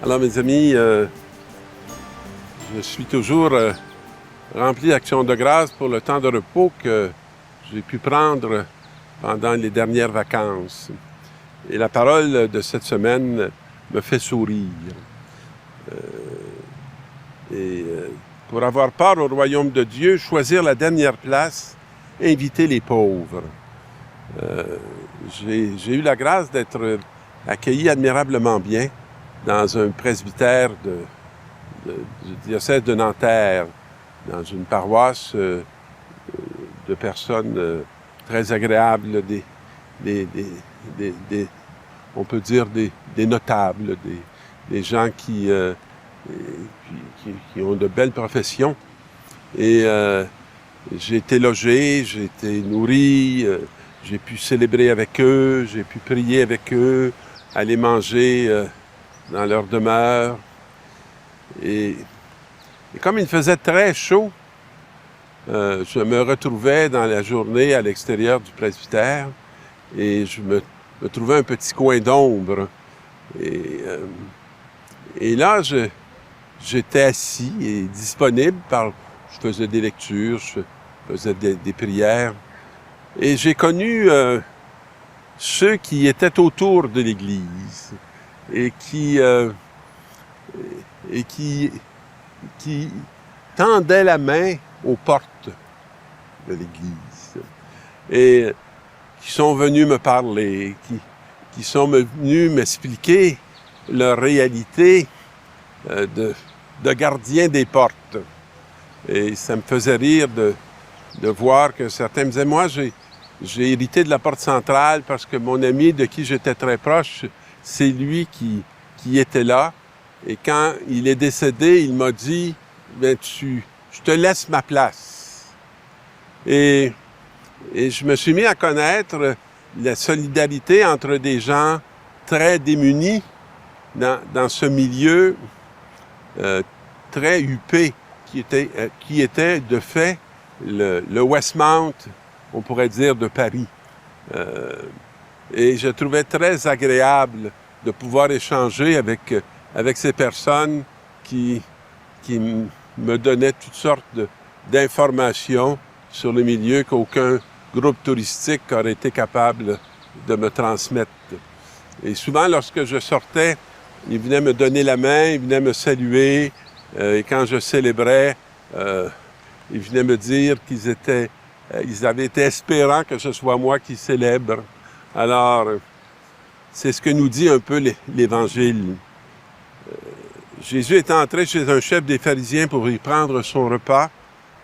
Alors, mes amis, je suis toujours rempli d'actions de grâce pour le temps de repos que j'ai pu prendre pendant les dernières vacances. Et la parole de cette semaine me fait sourire. Pour avoir part au royaume de Dieu, choisir la dernière place, inviter les pauvres. J'ai eu la grâce d'être accueilli admirablement bien dans un presbytère du diocèse de Nanterre, dans une paroisse de personnes très agréables, on peut dire des notables, des gens qui ont de belles professions. Et j'ai été logé, j'ai été nourri, j'ai pu célébrer avec eux, j'ai pu prier avec eux, aller manger dans leur demeure. Et comme il faisait très chaud, je me retrouvais dans la journée à l'extérieur du presbytère et je me trouvais un petit coin d'ombre. Et là, j'étais assis et disponible. Je faisais des lectures, je faisais des prières. Et j'ai connu ceux qui étaient autour de l'Église et qui tendaient la main aux portes de l'Église et qui sont venus me parler, qui sont venus m'expliquer leur réalité de gardien des portes. Et ça me faisait rire de voir que certains me disaient, moi, j'ai hérité de la porte centrale parce que mon ami de qui j'étais très proche, c'est lui qui était là. Et quand il est décédé, il m'a dit, ben, je te laisse ma place. Et je me suis mis à connaître la solidarité entre des gens très démunis dans ce milieu très huppé qui était de fait le Westmount, on pourrait dire, de Paris. Et je trouvais très agréable de pouvoir échanger avec ces personnes qui me donnaient toutes sortes d'informations sur le milieu qu'aucun groupe touristique aurait été capable de me transmettre. Et souvent, lorsque je sortais, ils venaient me donner la main, ils venaient me saluer. Et quand je célébrais, ils venaient me dire ils avaient été espérants que ce soit moi qui célèbre. Alors, c'est ce que nous dit un peu l'Évangile. Jésus est entré chez un chef des pharisiens pour y prendre son repas.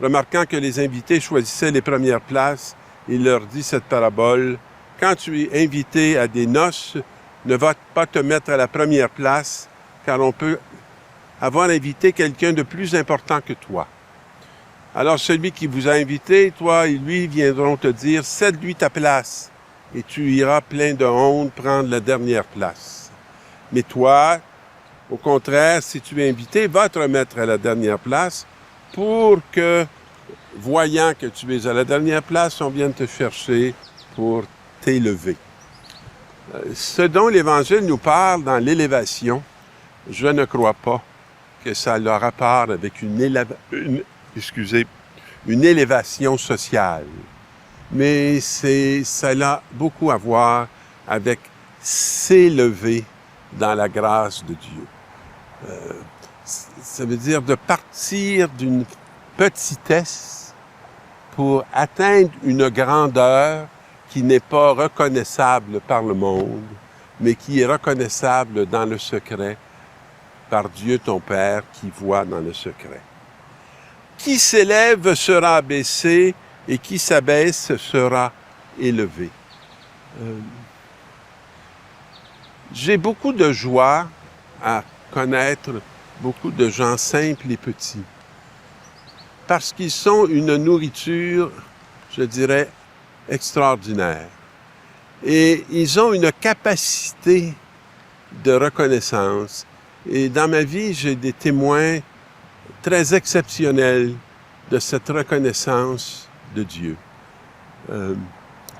Remarquant que les invités choisissaient les premières places, il leur dit cette parabole. Quand tu es invité à des noces, ne va pas te mettre à la première place, car on peut avoir invité quelqu'un de plus important que toi. Alors celui qui vous a invité, toi et lui, viendront te dire, cède-lui ta place, et tu iras plein de honte prendre la dernière place. Mais toi, au contraire, si tu es invité, va te remettre à la dernière place pour que, voyant que tu es à la dernière place, on vienne te chercher pour t'élever. Ce dont l'Évangile nous parle dans l'élévation, je ne crois pas que ça aura part avec une élévation sociale. Mais ça a beaucoup à voir avec s'élever dans la grâce de Dieu. Ça veut dire de partir d'une petitesse pour atteindre une grandeur qui n'est pas reconnaissable par le monde, mais qui est reconnaissable dans le secret par Dieu ton Père qui voit dans le secret. Qui s'élève sera abaissé et qui s'abaisse sera élevé. J'ai beaucoup de joie à connaître beaucoup de gens simples et petits parce qu'ils sont une nourriture, je dirais, extraordinaire. Et ils ont une capacité de reconnaissance. Et dans ma vie, j'ai des témoins très exceptionnels de cette reconnaissance de Dieu.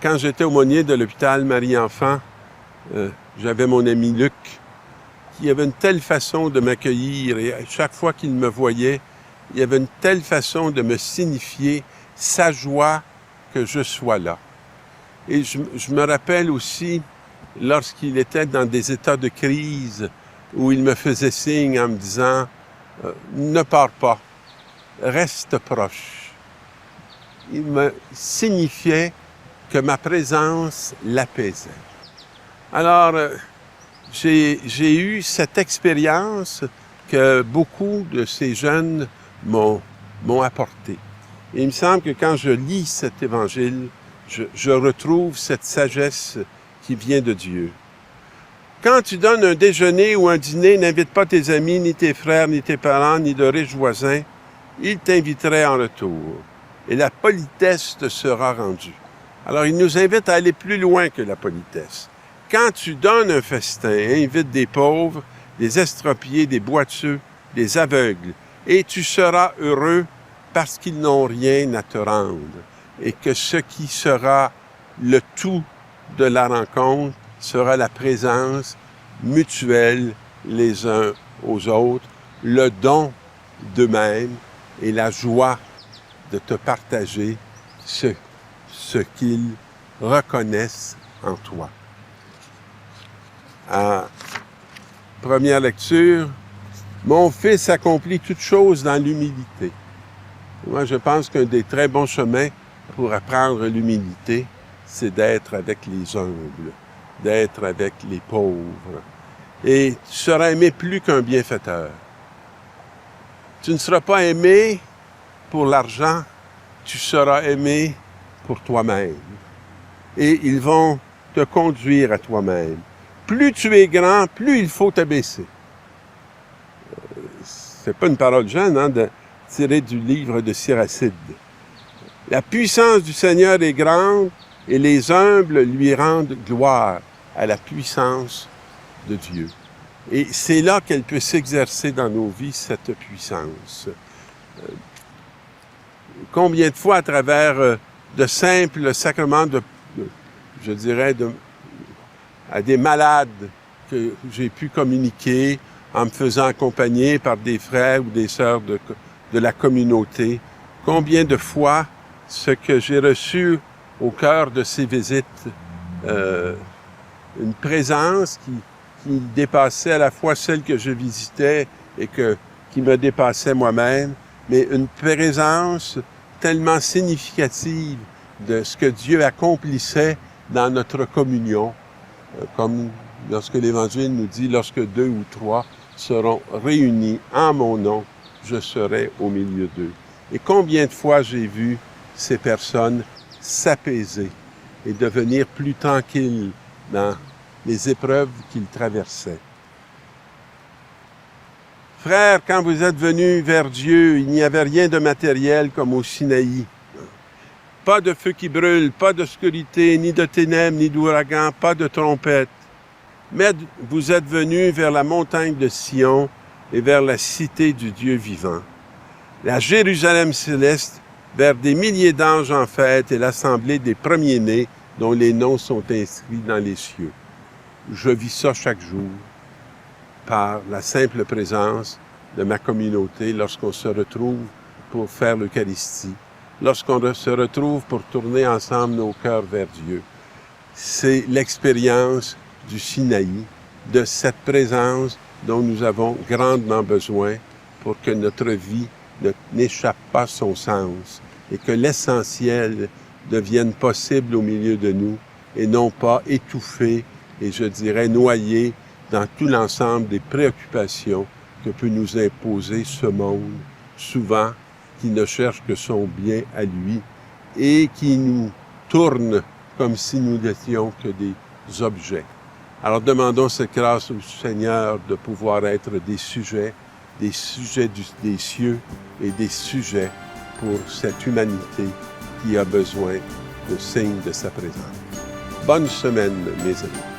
Quand j'étais aumônier de l'hôpital Marie-Enfant, j'avais mon ami Luc qui avait une telle façon de m'accueillir et à chaque fois qu'il me voyait, il y avait une telle façon de me signifier sa joie que je sois là. Et je me rappelle aussi, lorsqu'il était dans des états de crise, où il me faisait signe en me disant « Ne pars pas, reste proche ». Il me signifiait que ma présence l'apaisait. Alors, j'ai eu cette expérience que beaucoup de ces jeunes m'ont apporté. Et il me semble que quand je lis cet évangile, je retrouve cette sagesse qui vient de Dieu. Quand tu donnes un déjeuner ou un dîner, n'invite pas tes amis, ni tes frères, ni tes parents, ni de riches voisins. Ils t'inviteraient en retour. Et la politesse te sera rendue. Alors, il nous invite à aller plus loin que la politesse. Quand tu donnes un festin, invite des pauvres, des estropiés, des boiteux, des aveugles, et tu seras heureux parce qu'ils n'ont rien à te rendre, et que ce qui sera le tout de la rencontre sera la présence mutuelle les uns aux autres, le don d'eux-mêmes et la joie de te partager ce qu'ils reconnaissent en toi. En première lecture, « Mon fils accomplit toutes choses dans l'humilité ». Moi, je pense qu'un des très bons chemins pour apprendre l'humilité, c'est d'être avec les humbles, d'être avec les pauvres. Et tu seras aimé plus qu'un bienfaiteur. Tu ne seras pas aimé pour l'argent, tu seras aimé pour toi-même. Et ils vont te conduire à toi-même. Plus tu es grand, plus il faut t'abaisser. C'est pas une parole jeune, hein, tirée du livre de Siracide. La puissance du Seigneur est grande et les humbles lui rendent gloire à la puissance de Dieu. Et c'est là qu'elle peut s'exercer dans nos vies, cette puissance. Combien de fois, à travers de simples sacrements à des malades que j'ai pu communiquer en me faisant accompagner par des frères ou des sœurs de la communauté. Combien de fois ce que j'ai reçu au cœur de ces visites, une présence qui dépassait à la fois celle que je visitais et qui me dépassait moi-même, mais une présence tellement significative de ce que Dieu accomplissait dans notre communion, comme lorsque l'Évangile nous dit « Lorsque 2 ou 3 seront réunis en mon nom, je serai au milieu d'eux. » Et combien de fois j'ai vu ces personnes s'apaiser et devenir plus tranquilles dans les épreuves qu'ils traversaient. Frères, quand vous êtes venus vers Dieu, il n'y avait rien de matériel comme au Sinaï. Pas de feu qui brûle, pas d'obscurité, ni de ténèbres, ni d'ouragan, pas de trompette. Mais vous êtes venus vers la montagne de Sion et vers la cité du Dieu vivant. La Jérusalem céleste, vers des milliers d'anges en fête et l'assemblée des premiers-nés dont les noms sont inscrits dans les cieux. Je vis ça chaque jour par la simple présence de ma communauté lorsqu'on se retrouve pour faire l'Eucharistie, lorsqu'on se retrouve pour tourner ensemble nos cœurs vers Dieu. C'est l'expérience du Sinaï, de cette présence dont nous avons grandement besoin pour que notre vie n'échappe pas son sens et que l'essentiel devienne possible au milieu de nous et non pas étouffé et je dirais noyé dans tout l'ensemble des préoccupations que peut nous imposer ce monde, souvent qui ne cherche que son bien à lui et qui nous tourne comme si nous n'étions que des objets. Alors demandons cette grâce au Seigneur de pouvoir être des sujets des cieux et des sujets pour cette humanité qui a besoin de signes de sa présence. Bonne semaine, mes amis.